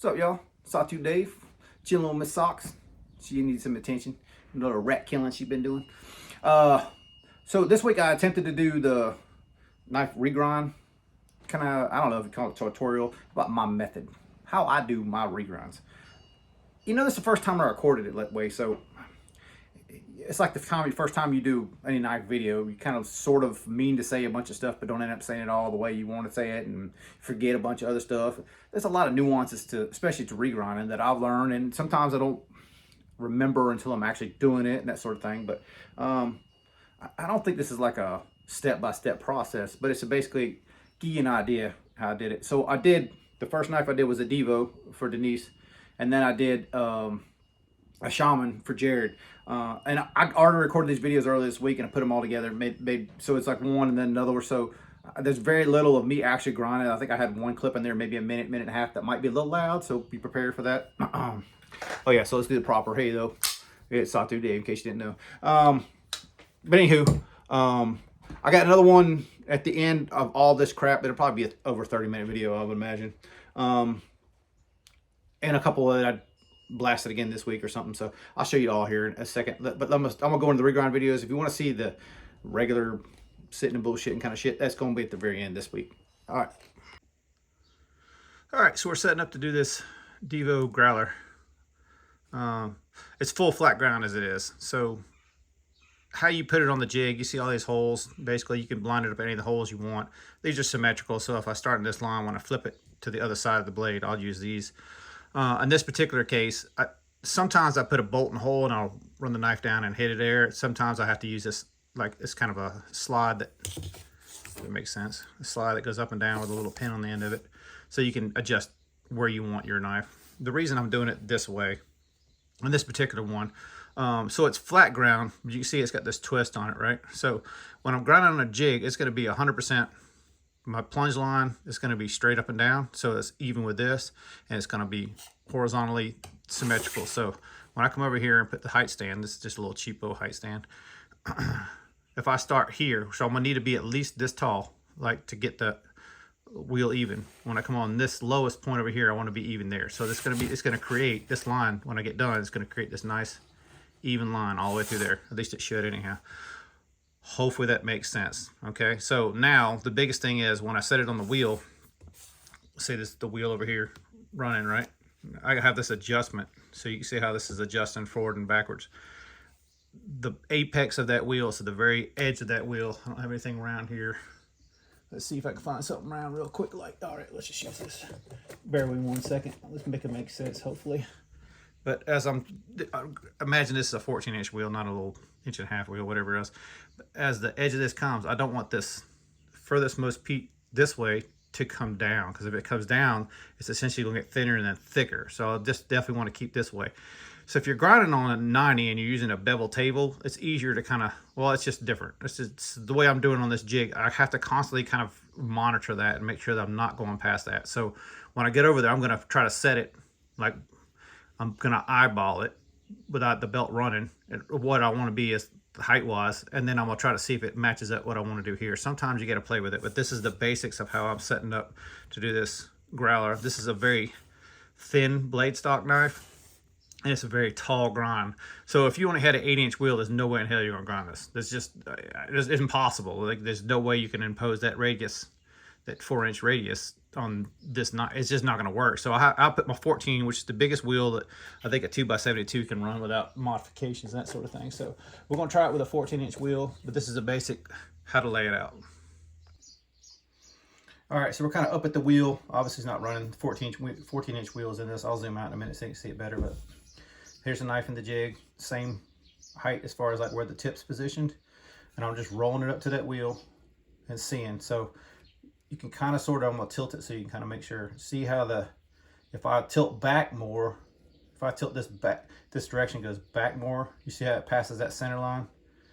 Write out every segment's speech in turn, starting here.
What's up, y'all? Sawtooth Dave, chilling on Miss Socks. She needs some attention. A little rat killing she's been doing. So this week I attempted to do the knife regrind. Kind of, I don't know if you call it a tutorial about my method, how I do my regrinds. You know, this is the first time I recorded it that way, so it's like the first time you do any knife video, you kind of sort of mean to say a bunch of stuff, but don't end up saying it all the way you want to say it and forget a bunch of other stuff. There's a lot of nuances to, especially to regrinding, that I've learned, and sometimes I don't remember until I'm actually doing it and that sort of thing. But I don't think this is like a step-by-step process, but it's to basically give you an idea how I did it. So the first knife I did was a DVO for Denise, and then I did a Shaman for Jared. And I already recorded these videos earlier this week and I put them all together, made so it's like one and then another. So there's very little of me actually grinding. I think I had one clip in there, maybe a minute and a half, that might be a little loud, so be prepared for that. Oh yeah, so let's do the proper hey though. It's Sawtooth Dave, in case you didn't know. But anywho, I got another one at the end of all this crap. It'll probably be an over 30-minute video, I would imagine. And a couple that I blasted again this week or something, so I'll show you all here in a second. But I'm gonna go into the regrind videos. If you want to see the regular sitting and bullshitting kind of shit, that's gonna be at the very end this week. All right, so we're setting up to do this DVO Growler. It's full flat ground as it is, so how you put it on the jig, you see all these holes. Basically, you can line it up any of the holes you want. These are symmetrical, so if I start in this line, when I flip it to the other side of the blade, I'll use these. In this particular case, sometimes I put a bolt and hole and I'll run the knife down and hit it there. Sometimes I have to use this, like it's kind of a slide that, if it makes sense, a slide that goes up and down with a little pin on the end of it, so you can adjust where you want your knife. The reason I'm doing it this way, on this particular one, so it's flat ground. You can see it's got this twist on it, right? So when I'm grinding on a jig, it's going to be 100%. My plunge line is going to be straight up and down, so it's even with this, and it's going to be horizontally symmetrical. So when I come over here and put the height stand, this is just a little cheapo height stand. If I start here, so I'm going to need to be at least this tall, like to get the wheel even. When I come on this lowest point over here, I want to be even there. So it's going to create this line. When I get done, it's going to create this nice even line all the way through there. At least it should anyhow. Hopefully that makes sense. Okay, so now the biggest thing is when I set it on the wheel, say this is the wheel over here running, right? I have this adjustment, so you can see how this is adjusting forward and backwards. The apex of that wheel, so the very edge of that wheel, I don't have anything around here. Let's see if I can find something around real quick. Like, all right, let's just use this. Bear with me 1 second. Let's make it make sense, hopefully. But as imagine this is a 14-inch wheel, not a little 1.5 inch wheel, whatever else. But as the edge of this comes, I don't want this furthest most peak this way to come down, because if it comes down, it's essentially going to get thinner and then thicker. So I just definitely want to keep this way. So if you're grinding on a 90 and you're using a bevel table, it's easier to kind of, well, it's just different. It's just the way I'm doing on this jig. I have to constantly kind of monitor that and make sure that I'm not going past that. So when I get over there, I'm going to try to set it like I'm going to eyeball it without the belt running and what I want to be is height wise, and then I'm going to try to see if it matches up what I want to do here. Sometimes you got to play with it, but this is the basics of how I'm setting up to do this growler. This is a very thin blade stock knife, and it's a very tall grind. So if you only had an 8-inch wheel, there's no way in hell you're going to grind this. It's just it's impossible. Like, there's no way you can impose that radius, that 4-inch radius on this knife. It's just not going to work. So I'll put my 14, which is the biggest wheel that I think a 2x72 can run without modifications and that sort of thing. So we're going to try it with a 14-inch wheel, but this is a basic how to lay it out. All right, so we're kind of up at the wheel. Obviously it's not running 14-inch wheels in this. I'll zoom out in a minute so you can see it better, but here's the knife in the jig, same height as far as like where the tip's positioned, and I'm just rolling it up to that wheel and seeing. So you can kind of sort of, I'm gonna tilt it so you can kind of make sure, see how if I tilt back more, if I tilt this back, this direction goes back more, you see how it passes that center line?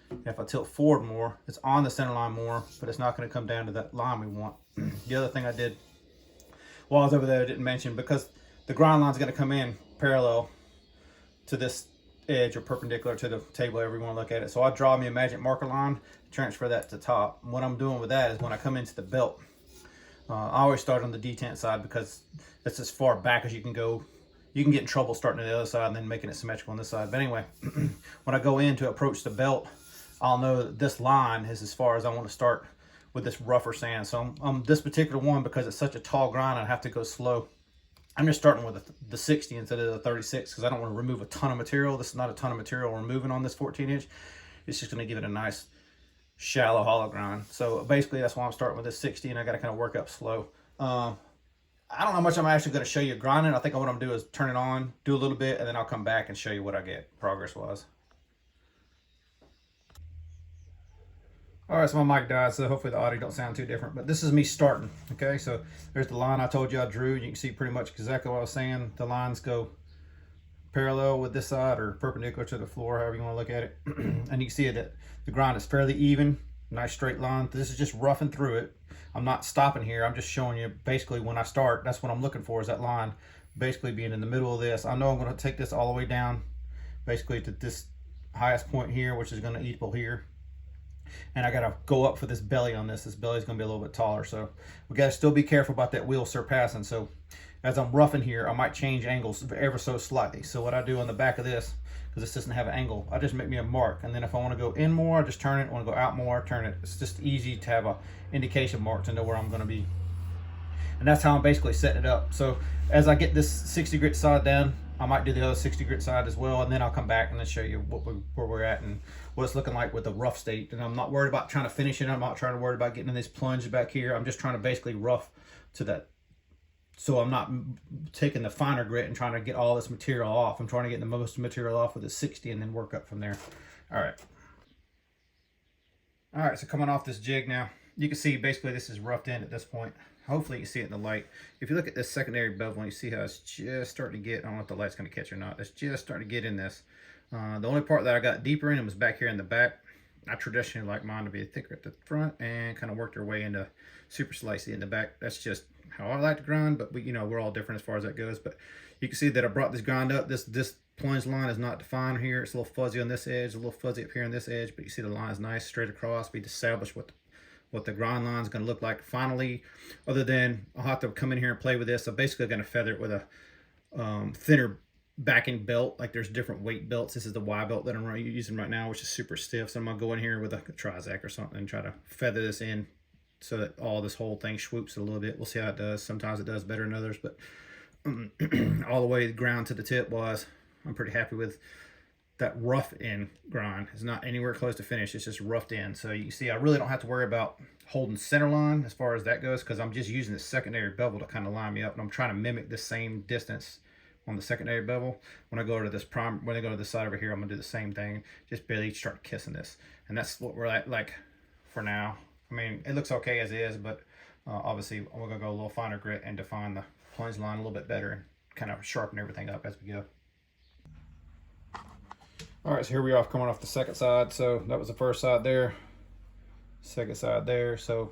And if I tilt forward more, it's on the center line more, but it's not gonna come down to that line we want. The other thing I did while I was over there, I didn't mention, because the grind line's gonna come in parallel to this edge or perpendicular to the table, however you want to look at it. So I draw me a magic marker line, transfer that to top. And what I'm doing with that is when I come into the belt, I always start on the detent side because that's as far back as you can go. You can get in trouble starting at the other side and then making it symmetrical on this side. But anyway, when I go in to approach the belt, I'll know that this line is as far as I want to start with this rougher sand. So this particular one, because it's such a tall grind, I have to go slow. I'm just starting with the 60 instead of the 36 because I don't want to remove a ton of material. This is not a ton of material we're removing on this 14-inch. It's just going to give it a nice shallow hollow grind. So basically that's why I'm starting with this 60, and I got to kind of work up slow. I don't know how much I'm actually going to show you grinding. I think what I'm going to do is turn it on, do a little bit, and then I'll come back and show you what I get progress-wise. All right, so my mic died, so hopefully the audio don't sound too different. But this is me starting, okay? So there's the line I told you I drew. You can see pretty much exactly what I was saying. The lines go parallel with this side or perpendicular to the floor, however you want to look at it. And you can see that the grind is fairly even, nice straight line. This is just roughing through it. I'm not stopping here. I'm just showing you basically when I start, that's what I'm looking for, is that line basically being in the middle of this. I know I'm going to take this all the way down basically to this highest point here, which is going to equal here. And I got to go up for this belly on this. This belly is going to be a little bit taller. So we got to still be careful about that wheel surpassing. So as I'm roughing here, I might change angles ever so slightly. So what I do on the back of this, because this doesn't have an angle, I just make me a mark. And then if I want to go in more, I just turn it. I want to go out more, turn it. It's just easy to have a indication mark to know where I'm going to be. And that's how I'm basically setting it up. So as I get this 60 grit side down, I might do the other 60 grit side as well, and then I'll come back and then show you where we're at and what it's looking like with the rough state. And I'm not worried about trying to finish it. I'm not trying to worry about getting in this plunge back here. I'm just trying to basically rough to that. So I'm not taking the finer grit and trying to get all this material off. I'm trying to get the most material off with the 60 and then work up from there. All right. All right, so coming off this jig now, you can see basically this is roughed in at this point. Hopefully you can see it in the light. If you look at this secondary bevel, you see how it's just starting to get, I don't know if the light's going to catch or not, it's just starting to get in this. The only part that I got deeper in was back here in the back. I traditionally like mine to be thicker at the front and kind of work their way into super slicey in the back. That's just how I like to grind, but we, you know, we're all different as far as that goes. But you can see that I brought this grind up. This plunge line is not defined here. It's a little fuzzy on this edge, a little fuzzy up here on this edge, but you see the line is nice straight across. We established what the grind line is going to look like finally, other than I'll have to come in here and play with this. I'm basically going to feather it with a thinner backing belt. Like there's different weight belts. This is the Y belt that I'm using right now, which is super stiff. So I'm going to go in here with a Trizac or something and try to feather this in so that all this whole thing swoops a little bit. We'll see how it does. Sometimes it does better than others, but all the way ground to the tip wise, I'm pretty happy with that rough in grind. Is not anywhere close to finish. It's just roughed in. So you can see I really don't have to worry about holding center line as far as that goes, because I'm just using the secondary bevel to kind of line me up, and I'm trying to mimic the same distance on the secondary bevel. When I go to this when I go to this side over here, I'm gonna do the same thing. Just barely start kissing this, and that's what we're at like for now. I mean, it looks okay as is, but obviously we're gonna go a little finer grit and define the plunge line a little bit better and kind of sharpen everything up as we go. All right, so here we are coming off the second side. So that was the first side there, second side there. So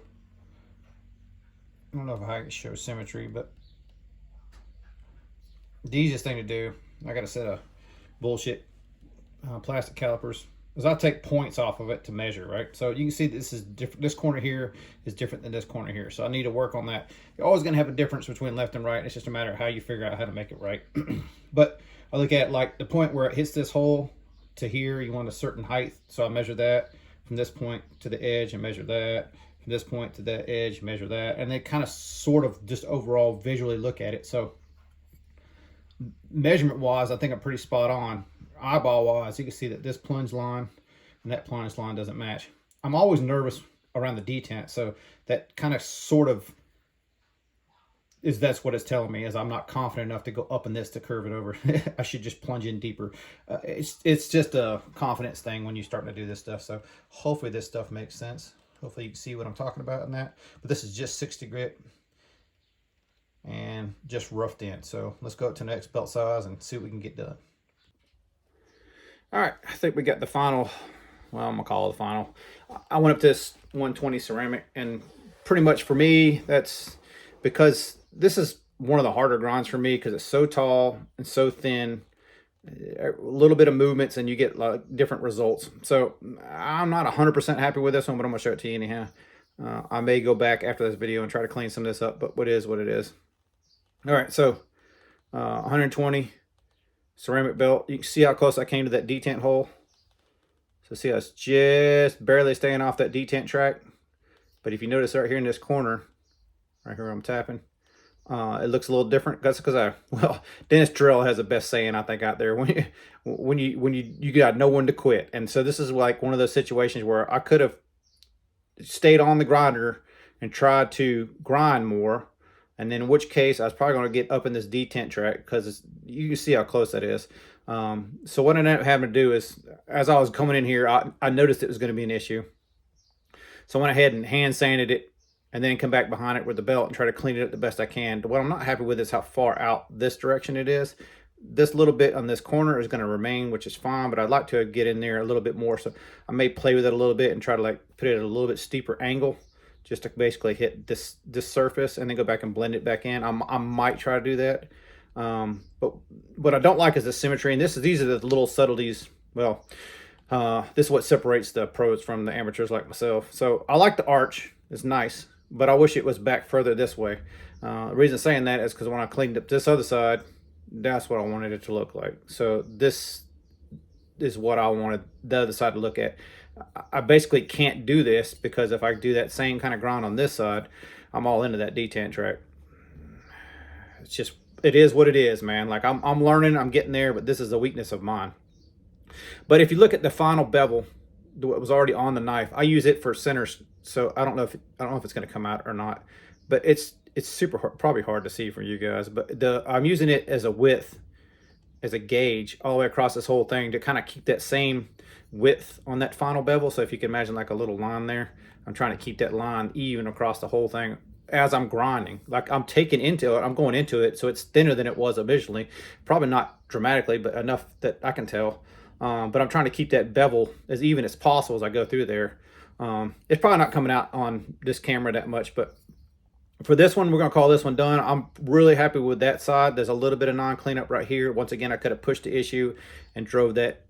I don't know if I can show symmetry, but the easiest thing to do, I got a set of bullshit plastic calipers, is I take points off of it to measure, right? So you can see this is different. This corner here is different than this corner here. So I need to work on that. You're always gonna have a difference between left and right. It's just a matter of how you figure out how to make it right. But I look at like the point where it hits this hole to here, you want a certain height. So I measure that from this point to the edge and measure that. From this point to that edge, measure that. And then kind of sort of just overall visually look at it. So measurement wise, I think I'm pretty spot on. Eyeball wise, you can see that this plunge line and that plunge line doesn't match. I'm always nervous around the detent, so that kind of sort of is, that's what it's telling me, is I'm not confident enough to go up in this to curve it over. I should just plunge in deeper. It's just a confidence thing when you're starting to do this stuff. So hopefully this stuff makes sense. Hopefully you can see what I'm talking about in that. But this is just 60 grit and just roughed in. So let's go up to the next belt size and see what we can get done. All right, I think we got the final, well, I'm gonna call it the final. I went up to this 120 ceramic, and pretty much for me, that's because this is one of the harder grinds for me because it's so tall and so thin. A little bit of movements and you get like different results. So I'm not 100% happy with this one, but I'm gonna show it to you anyhow. I may go back after this video and try to clean some of this up, but what is what it is. All right, so 120 ceramic belt. You can see how close I came to that detent hole. So see how it's just barely staying off that detent track. But if you notice right here in this corner, right here where I'm tapping, it looks a little different. That's because well, Dennis Drill has the best saying I think out there. When you got no one to quit. And so this is like one of those situations where I could have stayed on the grinder and tried to grind more, and then in which case I was probably going to get up in this detent track because you can see how close that is. So what I ended up having to do is, as I was coming in here, I noticed it was going to be an issue. So I went ahead and hand sanded it and then come back behind it with the belt and try to clean it up the best I can. What I'm not happy with is how far out this direction it is. This little bit on this corner is going to remain, which is fine, but I'd like to get in there a little bit more. So I may play with it a little bit and try to like put it at a little bit steeper angle just to basically hit this surface and then go back and blend it back in. I might try to do that. But what I don't like is the symmetry, and these are the little subtleties. Well, this is what separates the pros from the amateurs like myself. So I like the arch, it's nice, but I wish it was back further this way. The reason saying that is because when I cleaned up this other side, that's what I wanted it to look like. So this is what I wanted the other side to look at. I basically can't do this because if I do that same kind of grind on this side, I'm all into that detent track. It's just, it is what it is, man. Like I'm learning, I'm getting there, but this is a weakness of mine. But if you look at the final bevel, what was already on the knife, I use it for centers. So I don't know if it's going to come out or not, but it's super hard, probably hard to see for you guys, but I'm using it as a width, as a gauge all the way across this whole thing to kind of keep that same width on that final bevel. So if you can imagine like a little line there, I'm trying to keep that line even across the whole thing as I'm grinding. Like I'm taking into it, I'm going into it, so it's thinner than it was originally. Probably not dramatically, but enough that I can tell. But I'm trying to keep that bevel as even as possible as I go through there. It's probably not coming out on this camera that much, but for this one, we're going to call this one done. I'm really happy with that side. There's a little bit of non-cleanup right here. Once again, I could have pushed the issue and drove that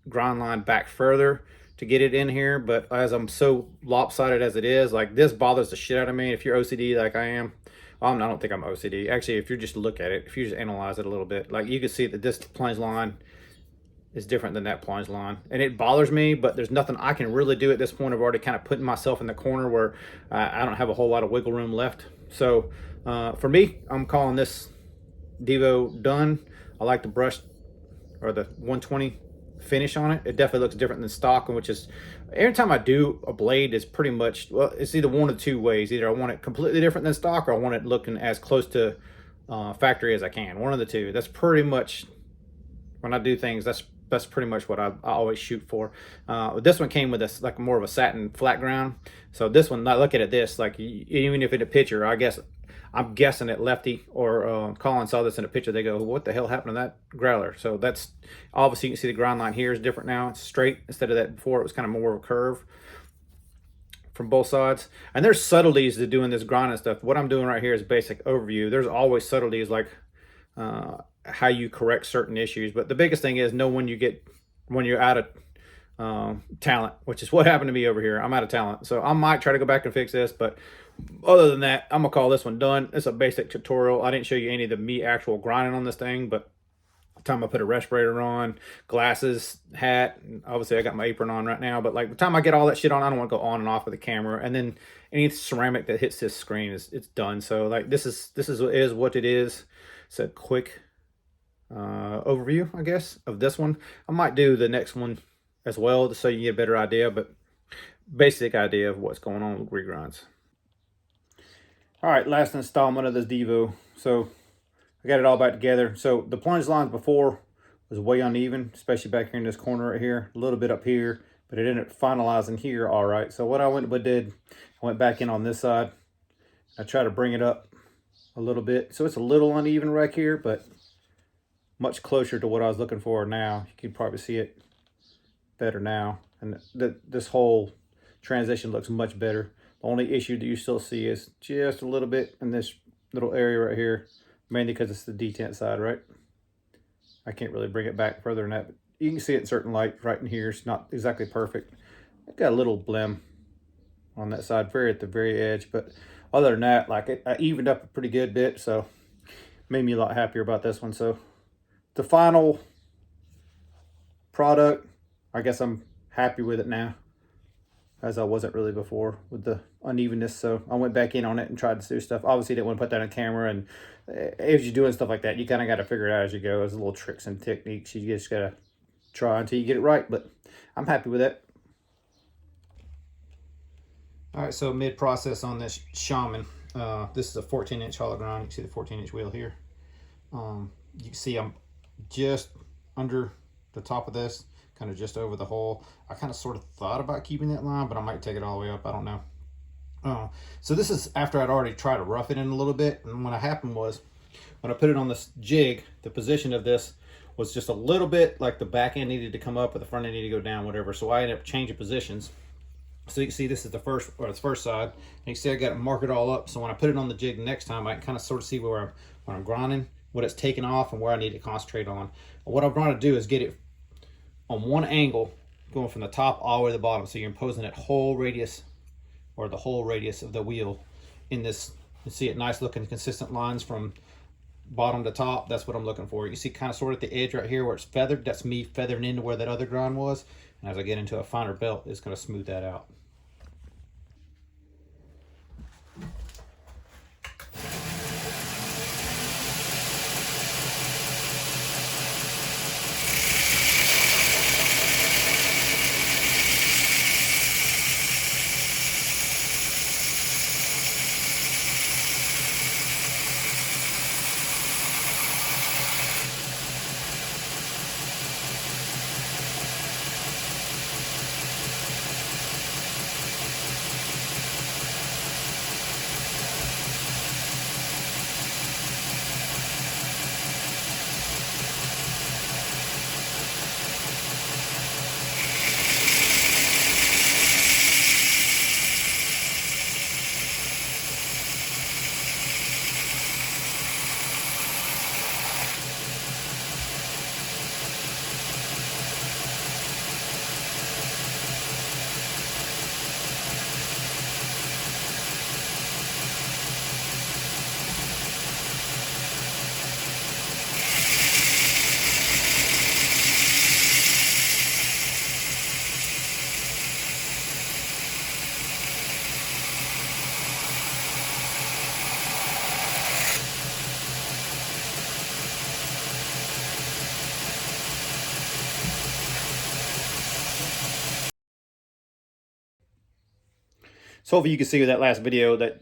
grind line back further to get it in here. But as I'm so lopsided as it is, like this bothers the shit out of me. If you're OCD like I am, well, I don't think I'm OCD. Actually, if you just look at it, if you just analyze it a little bit, like you can see that this plunge line is different than that plunge line, and it bothers me, but there's nothing I can really do at this point. I've already kind of put myself in the corner where I don't have a whole lot of wiggle room left. So for me, I'm calling this DVO done. I like the brush or the 120 finish on it. It definitely looks different than stock, which is every time I do a blade is pretty much, well, it's either one of two ways. Either I want it completely different than stock, or I want it looking as close to factory as I can. One of the two. That's pretty much when I do things. That's pretty much what I always shoot for. This one came with a like more of a satin flat ground. So this one, not looking at this, like even if in a picture, I'm guessing that Lefty or Colin saw this in a picture, they go, what the hell happened to that growler? So that's obviously, you can see the grind line here is different now. It's straight instead of that before. It was kind of more of a curve from both sides. And there's subtleties to doing this grinding stuff. What I'm doing right here is basic overview. There's always subtleties like how you correct certain issues, but the biggest thing is know when you're out of talent, which is what happened to me over here. I'm out of talent, so I might try to go back and fix this, but other than that, I'm gonna call this one done. It's a basic tutorial. I didn't show you any of the actual grinding on this thing, but the time I put a respirator on, glasses, hat, and obviously I got my apron on right now, but like the time I get all that shit on, I don't want to go on and off with the camera. And then any ceramic that hits this screen it's done. So like this is what it is. It's a quick overview, I guess, of this one. I might do the next one as well, just so you get a better idea, but basic idea of what's going on with regrinds. All right, last installment of this DVO. So I got it all back together. So the plunge lines before was way uneven, especially back here in this corner right here, a little bit up here, but it ended up finalizing here all right. So what I went back in on this side. I try to bring it up a little bit. So it's a little uneven right here, but much closer to what I was looking for now. You can probably see it better now. And this whole transition looks much better. The only issue that you still see is just a little bit in this little area right here, mainly because it's the detent side, right? I can't really bring it back further than that, but you can see it in certain light right in here. It's not exactly perfect. I've got a little blem on that side, very at the very edge. But other than that, like I evened up a pretty good bit, so made me a lot happier about this one. So the final product, I guess I'm happy with it now, as I wasn't really before with the unevenness. So I went back in on it and tried to do stuff. Obviously didn't want to put that on camera, and as you're doing stuff like that, you kind of got to figure it out as you go. There's little tricks and techniques you just gotta try until you get it right, but I'm happy with it. All right, so mid-process on this Shaman. This is a 14-inch hollow grind. You can see the 14-inch wheel here. You can see I'm just under the top of this, kind of just over the hole. I kind of sort of thought about keeping that line, but I might take it all the way up. I don't know. So this is after I'd already tried to rough it in a little bit. And what happened was, when I put it on this jig, the position of this was just a little bit like the back end needed to come up, or the front end needed to go down, whatever. So I ended up changing positions. So you can see this is the first side. And you can see I got to mark it all up. So when I put it on the jig next time, I can kind of sort of see where I'm grinding, what it's taking off, and where I need to concentrate on. What I'm going to do is get it on one angle, going from the top all the way to the bottom. So you're imposing that whole radius, or the whole radius of the wheel in this. You see it nice looking consistent lines from bottom to top. That's what I'm looking for. You see kind of sort of at the edge right here where it's feathered. That's me feathering into where that other grind was. And as I get into a finer belt, it's going to smooth that out. So hopefully you can see with that last video that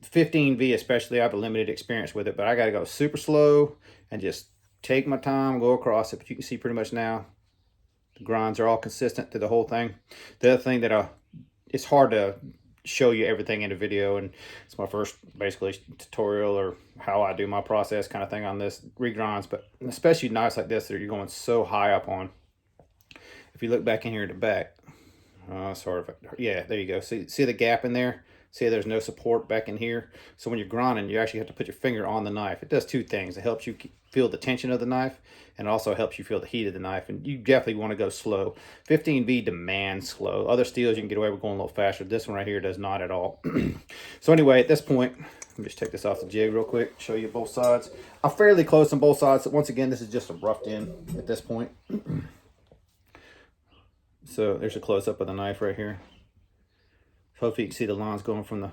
15V especially, I have a limited experience with it, but I got to go super slow and just take my time, go across it. But you can see pretty much now the grinds are all consistent through the whole thing. The other thing that it's hard to show you everything in a video, and it's my first basically tutorial or how I do my process kind of thing on this regrinds, but especially nice like this that you're going so high up on. If you look back in here at the back, sort of, yeah, there you go. See the gap in there? See, there's no support back in here. So when you're grinding, you actually have to put your finger on the knife. It does two things. It helps you feel the tension of the knife, and it also helps you feel the heat of the knife. And you definitely want to go slow. 15V demands slow. Other steels you can get away with going a little faster. This one right here does not at all. So anyway, at this point, let me just take this off the jig real quick, show you both sides. I'm fairly close on both sides. So once again, this is just a roughed in at this point. So there's a close-up of the knife right here. Hopefully you can see the lines going from the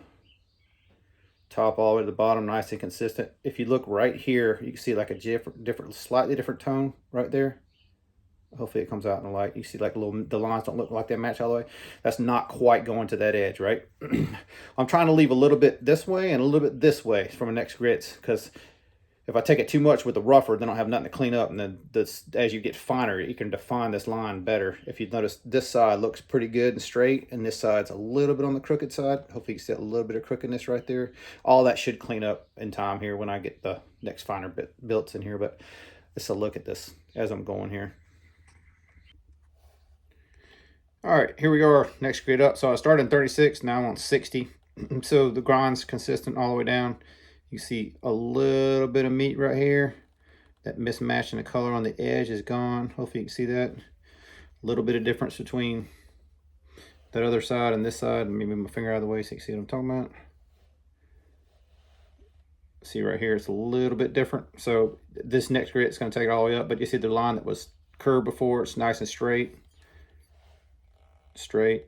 top all the way to the bottom, nice and consistent. If you look right here, you can see like a slightly different tone right there. Hopefully it comes out in the light. You see like the lines don't look like they match all the way. That's not quite going to that edge, right? I'm trying to leave a little bit this way and a little bit this way from the next grits, because if I take it too much with the rougher, then I'll have nothing to clean up. And then as you get finer, you can define this line better. If you notice, this side looks pretty good and straight, and this side's a little bit on the crooked side. Hopefully you can see a little bit of crookedness right there. All that should clean up in time here when I get the next finer builds in here. But let's look at this as I'm going here. All right, here we are, next grid up. So I started in 36, now I'm on 60. So the grind's consistent all the way down. You see a little bit of meat right here. That mismatch in the color on the edge is gone. Hopefully you can see that. A little bit of difference between that other side and this side. Let me move my finger out of the way so you can see what I'm talking about. See right here, it's a little bit different. So this next grit is going to take it all the way up, but you see the line that was curved before, it's nice and straight.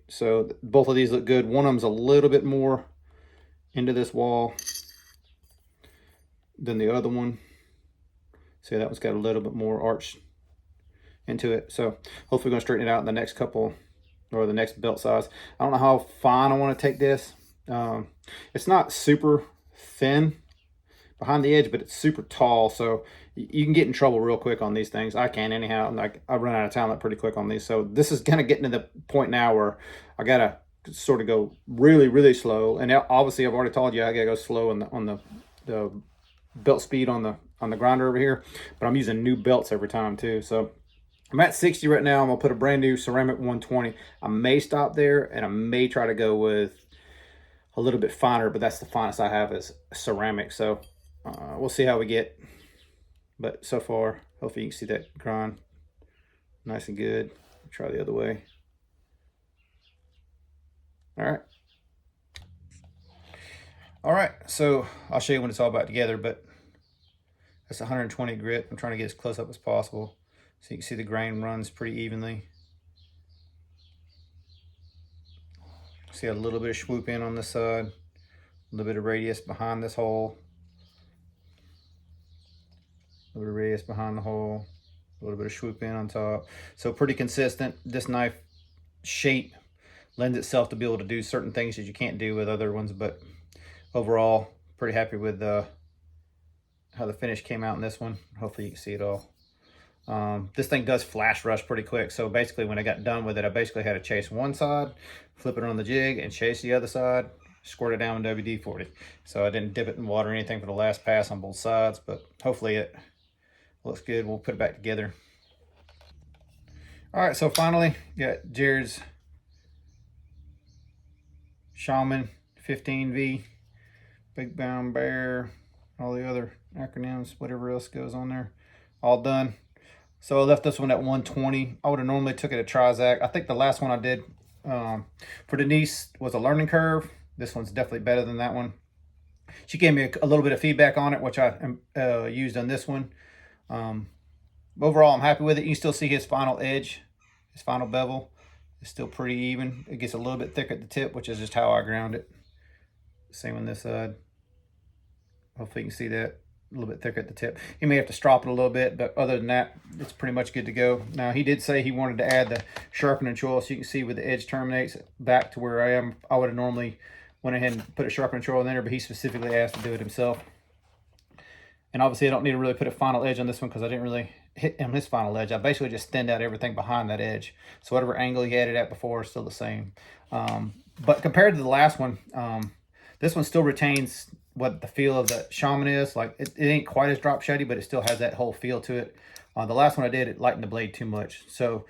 So both of these look good. One of them's a little bit more into this wall than the other one. See, that one's got a little bit more arch into it. So hopefully we're going to straighten it out in the next couple, or the next belt size. I don't know how fine I want to take this. It's not super thin behind the edge, but it's super tall, so you can get in trouble real quick on these things. I can anyhow. Like, I run out of talent pretty quick on these. So this is kind of getting to the point now where I gotta sort of go really, really slow. And obviously, I've already told you I gotta go slow on the belt speed on the grinder over here. But I'm using new belts every time too. So I'm at 60 right now. I'm gonna put a brand new ceramic 120. I may stop there, and I may try to go with a little bit finer, but that's the finest I have is ceramic. So we'll see how we get, but so far, hopefully you can see that grind nice and good. Try the other way. All right, so I'll show you when it's all back together, but that's 120 grit. I'm trying to get as close up as possible so you can see the grain runs pretty evenly. See a little bit of swoop in on this side, a little bit of radius behind this hole. A little bit of radius behind the hole, a little bit of swoop in on top. So pretty consistent. This knife shape lends itself to be able to do certain things that you can't do with other ones, but overall, pretty happy with how the finish came out in this one. Hopefully you can see it all. This thing does flash rush pretty quick. So basically when I got done with it, I basically had to chase one side, flip it on the jig, and chase the other side, squirt it down with WD-40. So I didn't dip it in water or anything for the last pass on both sides, but hopefully it looks good. We'll put it back together. All right, so finally got Jared's Shaman 15V, Big Brown Bear, all the other acronyms, whatever else goes on there, all done. So I left this one at 120. I would have normally took it at Trizac. I think the last one I did for Denise was a learning curve. This one's definitely better than that one. She gave me a little bit of feedback on it, which I used on this one. Overall, I'm happy with it. You can still see his final edge, his final bevel is still pretty even. It gets a little bit thicker at the tip, which is just how I ground it. Same on this side. Hopefully you can see that, a little bit thicker at the tip. You may have to strop it a little bit, but other than that, it's pretty much good to go. Now, he did say he wanted to add the sharpening choil, so you can see where the edge terminates back to where I am. I would have normally went ahead and put a sharpening choil in there, but he specifically asked to do it himself. And obviously I don't need to really put a final edge on this one because I didn't really hit on his final edge. I basically just thinned out everything behind that edge. So whatever angle he had it at before is still the same. But compared to the last one, this one still retains what the feel of the Shaman is. Like it ain't quite as drop shotty, but it still has that whole feel to it. The last one I did, it lightened the blade too much. So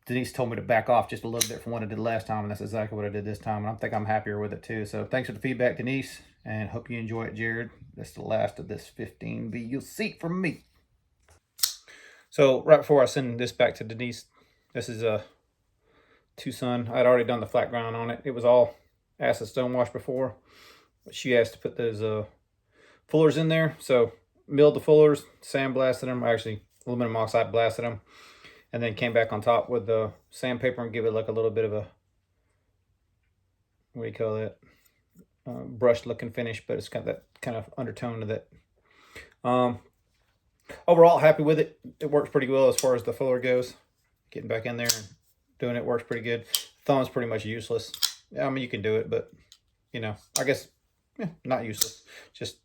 Denise told me to back off just a little bit from what I did last time, and that's exactly what I did this time. And I think I'm happier with it too. So thanks for the feedback, Denise, and hope you enjoy it, Jared. That's the last of this 15V. You'll see it from me. So right before I send this back to Denise, this is a Tucson. I'd already done the flat ground on it. It was all acid stonewash before, but she asked to put those fullers in there. So milled the fullers, sandblasted them, actually aluminum oxide blasted them, and then came back on top with the sandpaper and give it like a little bit of a, what do you call that, brushed looking finish, but it's got that kind of undertone to that. Overall, happy with it. It works pretty well as far as the fuller goes. Getting back in there and doing it works pretty good. Thumb's pretty much useless. I mean, you can do it, but, you know, I guess, yeah, not useless. Just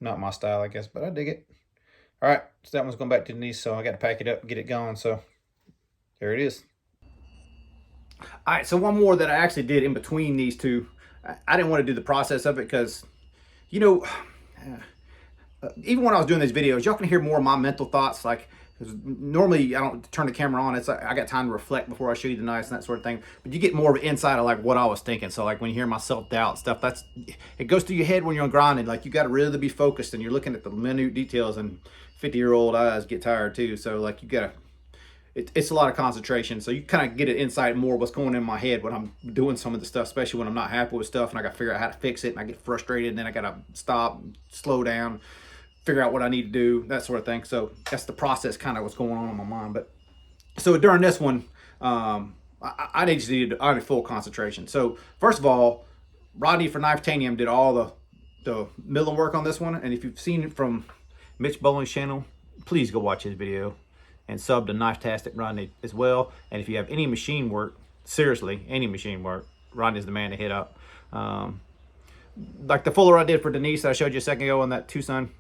not my style, I guess, but I dig it. All right, so that one's going back to Denise, so I got to pack it up and get it going. So there it is. All right, so one more that I actually did in between these two. I didn't want to do the process of it because, you know, even when I was doing these videos, y'all can hear more of my mental thoughts. Like, normally I don't turn the camera on. It's like I got time to reflect before I show you the knives and that sort of thing. But you get more of an insight of like what I was thinking. So like when you hear my self-doubt stuff, it goes through your head when you're on grinding. Like you got to really be focused and you're looking at the minute details, and 50-year-old eyes get tired too. So like you got to it's a lot of concentration. So you kind of get an insight more what's going in my head when I'm doing some of the stuff, especially when I'm not happy with stuff and I got to figure out how to fix it and I get frustrated and then I got to stop, slow down, figure out what I need to do, that sort of thing. So that's the process, kind of what's going on in my mind. But so during this one, I needed full concentration. So first of all, Rodney for Knifetanium did all the milling work on this one. And if you've seen it from Mitch Bowling's channel, please go watch his video and sub to Knifetastic Rodney as well. And if you have any machine work, seriously, any machine work, Rodney's the man to hit up. Like the fuller I did for Denise that I showed you a second ago on that Tucson,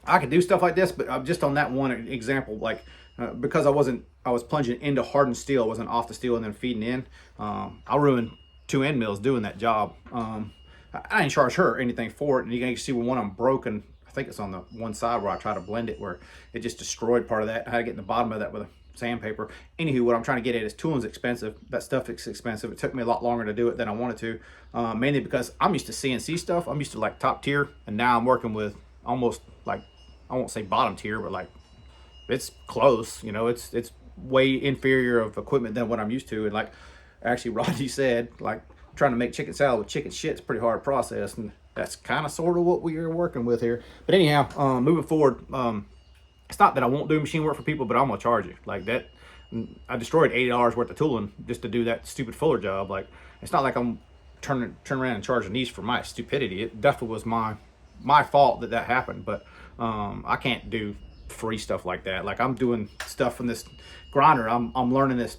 I could do stuff like this, but just on that one example, like because I was plunging into hardened steel, I wasn't off the steel and then feeding in. I ruined 2 end mills doing that job. I didn't charge her anything for it, and you can see when one of them broken. I think it's on the one side where I try to blend it, where it just destroyed part of that. I had to get in the bottom of that with a sandpaper. Anywho, what I'm trying to get at is tooling's expensive. That stuff is expensive. It took me a lot longer to do it than I wanted to, mainly because I'm used to CNC stuff. I'm used to like top tier, and now I'm working with almost like, I won't say bottom tier, but like it's close. You know, it's way inferior of equipment than what I'm used to. And like actually Rodney said, like trying to make chicken salad with chicken shit is a pretty hard process, and that's kind of sort of what we are working with here. But anyhow, moving forward, it's not that I won't do machine work for people, but I'm gonna charge you like that. I destroyed $80 worth of tooling just to do that stupid fuller job. Like it's not like I'm turn around and charging these for my stupidity. It definitely was my fault that happened, but I can't do free stuff like that. Like I'm doing stuff from this grinder. I'm learning this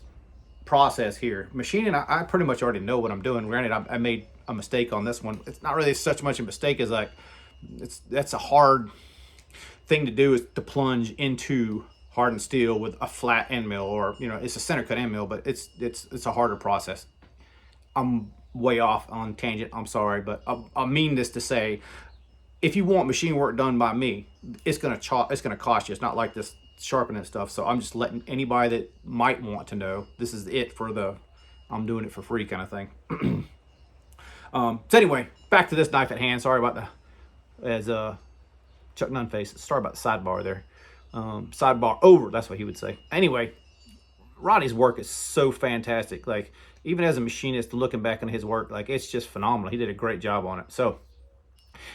process here. Machining, I pretty much already know what I'm doing. Granted, I made a mistake on this one. It's not really such much a mistake as like that's a hard thing to do, is to plunge into hardened steel with a flat end mill, or you know, it's a center cut end mill, but it's a harder process. I'm way off on tangent, I'm sorry, but I mean this to say, if you want machine work done by me, it's gonna cost you. It's not like this sharpening stuff. So I'm just letting anybody that might want to know, this is it for the I'm doing it for free kind of thing. So anyway, back to this knife at hand. Sorry about as Chuck Nunface, sorry about the sidebar there. Sidebar over, that's what he would say. Anyway, Rodney's work is so fantastic. Like even as a machinist, looking back on his work, like it's just phenomenal. He did a great job on it. So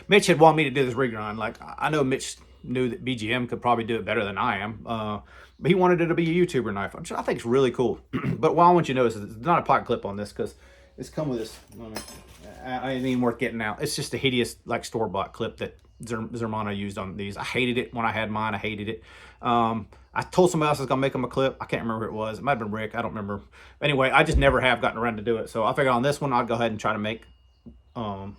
Mitch had wanted me to do this regrind. Like I know Mitch knew that BGM could probably do it better than I am, but he wanted it to be a YouTuber knife, which I think is really cool. But what I want you to know is there's not a pocket clip on this, because it's come with this. I ain't even worth getting out. It's just a hideous like store-bought clip that Zermano used on these. I hated it when I had mine. I hated it. I told somebody else I was gonna make them a clip. I can't remember who it was. It might have been Rick. I don't remember. Anyway, I just never have gotten around to do it. So I figured on this one, I'll go ahead and try to make a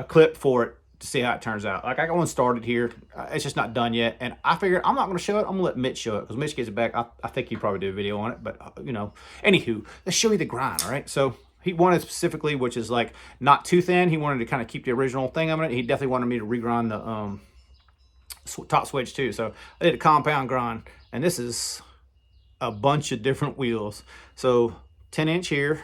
clip for it to see how it turns out. Like I got one started here. It's just not done yet. And I figured I'm not going to show it. I'm going to let Mitch show it, because Mitch gets it back. I think he'd probably do a video on it. But, you know, anywho, let's show you the grind, all right? So he wanted specifically, which is like not too thin. He wanted to kind of keep the original thing on it. He definitely wanted me to regrind the top switch too. So I did a compound grind. And this is a bunch of different wheels. So 10-inch here,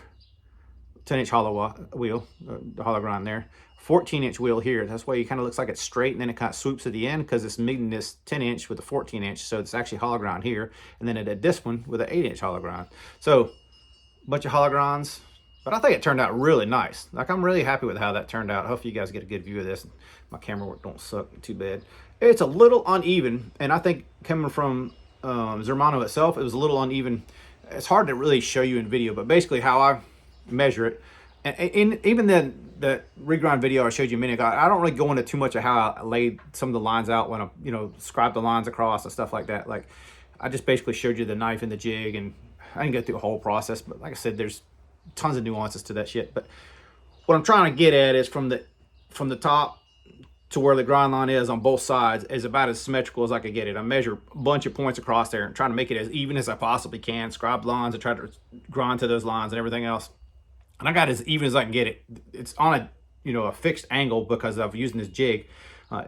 10-inch hollow wheel, the hollow grind there. 14-inch wheel here. That's why it kind of looks like it's straight, and then it kind of swoops at the end because it's meeting this 10-inch with a 14-inch. So it's actually hollow grind here. And then it did this one with an 8-inch hollow grind. So a bunch of hollow grinds. But I think it turned out really nice. Like I'm really happy with how that turned out. Hopefully you guys get a good view of this. My camera work don't suck too bad. It's a little uneven, and I think coming from Zermano itself, it was a little uneven. It's hard to really show you in video, but basically how I measure it, and even then, the regrind video I showed you a minute ago, I don't really go into too much of how I laid some of the lines out when I, you know, scribed the lines across and stuff like that. Like I just basically showed you the knife and the jig, and I didn't go through the whole process. But like I said, there's tons of nuances to that shit. But what I'm trying to get at is from the top to where the grind line is on both sides is about as symmetrical as I could get it. I measure a bunch of points across there and trying to make it as even as I possibly can. Scribe lines and try to grind to those lines and everything else. And I got as even as I can get it. It's on a, you know, a fixed angle because I'm using this jig.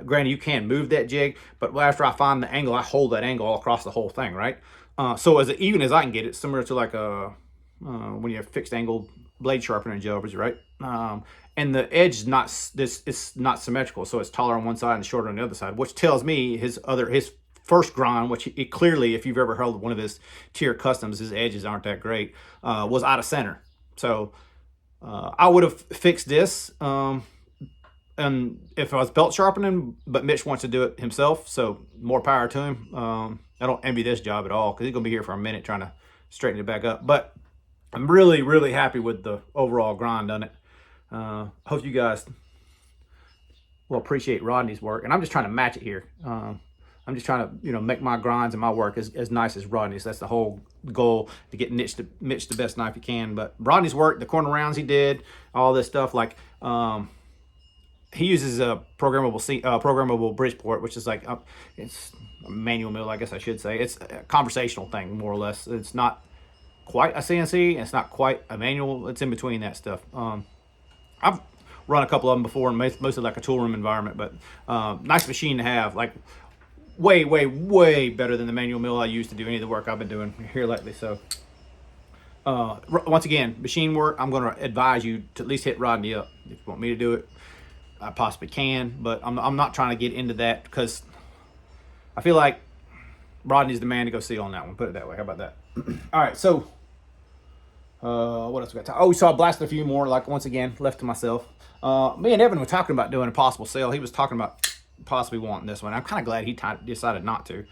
Granted, you can move that jig, but after I find the angle, I hold that angle all across the whole thing, right? So as even as I can get it, similar to like a when you have fixed angle blade sharpening jobs, right? And the edge is not it's not symmetrical, so it's taller on one side and shorter on the other side, which tells me his first grind, which it clearly, if you've ever held one of his tier customs, his edges aren't that great, was out of center. So I would have fixed this. And if I was belt sharpening, but Mitch wants to do it himself, so more power to him. I don't envy this job at all because he's gonna be here for a minute trying to straighten it back up. But I'm really, really happy with the overall grind on it. Hope you guys will appreciate Rodney's work, and I'm just trying to match it here. I'm just trying to, make my grinds and my work as nice as Rodney's. That's the whole goal, to get Mitch the best knife you can. But Rodney's work, the corner rounds he did, all this stuff, like he uses a programmable Bridgeport, which is like it's a manual mill, I guess I should say. It's a conversational thing, more or less. It's not quite a CNC, and it's not quite a manual. It's in between that stuff. I've run a couple of them before, and mostly like a tool room environment, but nice machine to have. Like way, way, way better than the manual mill I use to do any of the work I've been doing here lately. So once again, machine work, I'm going to advise you to at least hit Rodney up. If you want me to do it, I possibly can, but I'm not trying to get into that because I feel like Rodney's the man to go see on that one. Put it that way. How about that? All right, so what else we got? Oh, so I blasted a few more, like, once again, left to myself. Me and Evan were talking about doing a possible sale. He was talking about possibly wanting this one. I'm kind of glad he decided not to.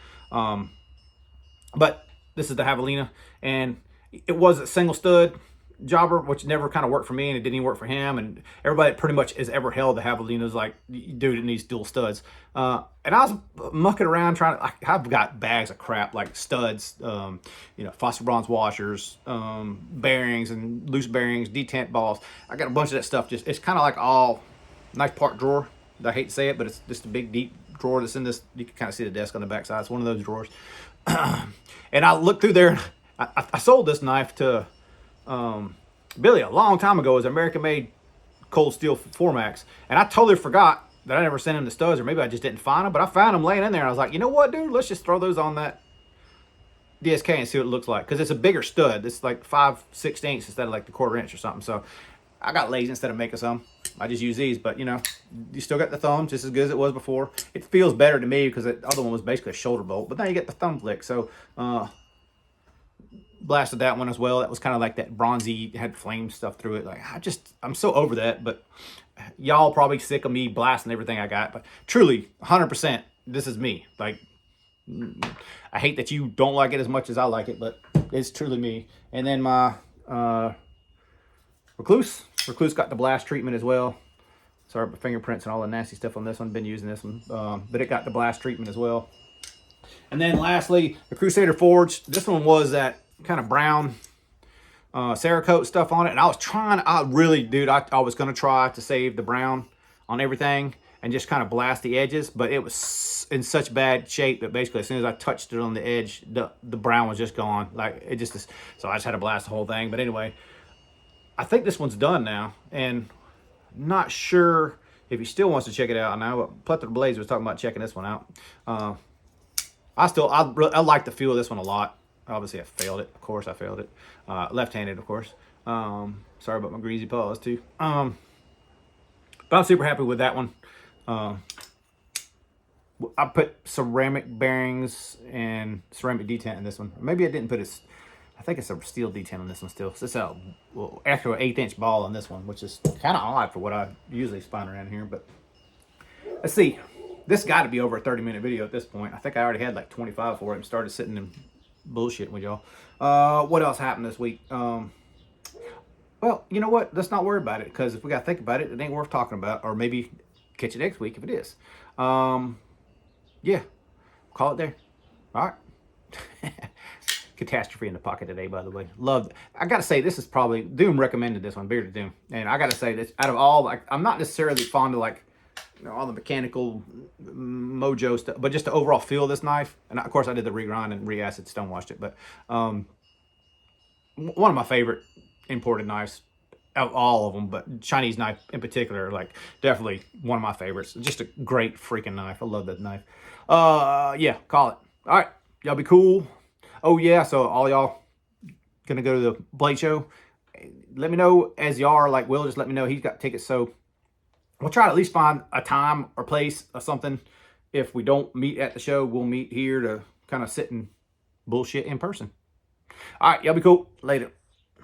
But this is the Javelina, and it was a single stud jobber, which never kind of worked for me, and it didn't even work for him. And everybody pretty much has ever held the Javelina's like, dude, it needs dual studs. And I was mucking around trying to, I've got bags of crap like studs, phosphor bronze washers, bearings and loose bearings, detent balls. I got a bunch of that stuff. Just, it's kind of like all nice part drawer. I hate to say it, but it's just a big deep drawer that's in this. You can kind of see the desk on the back side. It's one of those drawers. And I looked through there, and I sold this knife to Billy a long time ago as an American-made cold steel 4-max, and I totally forgot that I never sent him the studs, or maybe I just didn't find them, but I found them laying in there, and I was like, you know what, dude, let's just throw those on that DSK and see what it looks like, because it's a bigger stud. It's like 5/16 instead of like the 1/4 inch or something. So I got lazy. Instead of making some, I just use these. But you still got the thumb just as good as it was before. It feels better to me because the other one was basically a shoulder bolt, but now you get the thumb flick. So blasted that one as well. That was kind of like that bronzy, had flame stuff through it. Like, I'm so over that. But y'all probably sick of me blasting everything I got. But truly, 100%, this is me. Like, I hate that you don't like it as much as I like it, but it's truly me. And then my Recluse got the blast treatment as well. Sorry about fingerprints and all the nasty stuff on this one. Been using this one, but it got the blast treatment as well. And then lastly, the Crusader Forge. This one was that kind of brown Cerakote stuff on it, and I was going to try to save the brown on everything and just kind of blast the edges, but it was in such bad shape that basically as soon as I touched it on the edge, the brown was just gone. Like, it just is. So I just had to blast the whole thing. But anyway, I think this one's done now, and not sure if he still wants to check it out now. But Plethora Blades was talking about checking this one out. I like the feel of this one a lot. Obviously, I failed it. Of course, I failed it. Left-handed, of course. Sorry about my greasy paws, too. But I'm super happy with that one. I put ceramic bearings and ceramic detent in this one. Maybe I didn't put I think it's a steel detent on this one still. So it's actually an 1/8" ball on this one, which is kind of odd for what I usually find around here. But let's see. This got to be over a 30-minute video at this point. I think I already had like 25 for it and started sitting and bullshitting with y'all. What else happened this week? Well, you know what? Let's not worry about it, because if we got to think about it, it ain't worth talking about. Or maybe catch it next week if it is. Yeah. Call it there. All right. Catastrophe in the pocket today, by the way. Loved it. I gotta say, this is probably Doom recommended this one, Bearded Doom, and I gotta say this, out of all, like, I'm not necessarily fond of like all the mechanical mojo stuff, but just the overall feel of this knife. And of course, I did the regrind and re-acid stonewashed it, but one of my favorite imported knives out of all of them, but Chinese knife in particular, like, definitely one of my favorites. Just a great freaking knife. I love that knife. Yeah, call it. All right, y'all be cool. Oh yeah, so all y'all gonna go to the Blade Show, let me know, as y'all are like Will, just let me know. He's got tickets, so we'll try to at least find a time or place or something if we don't meet at the show, we'll meet here to kind of sit and bullshit in person. All right, y'all be cool. Later.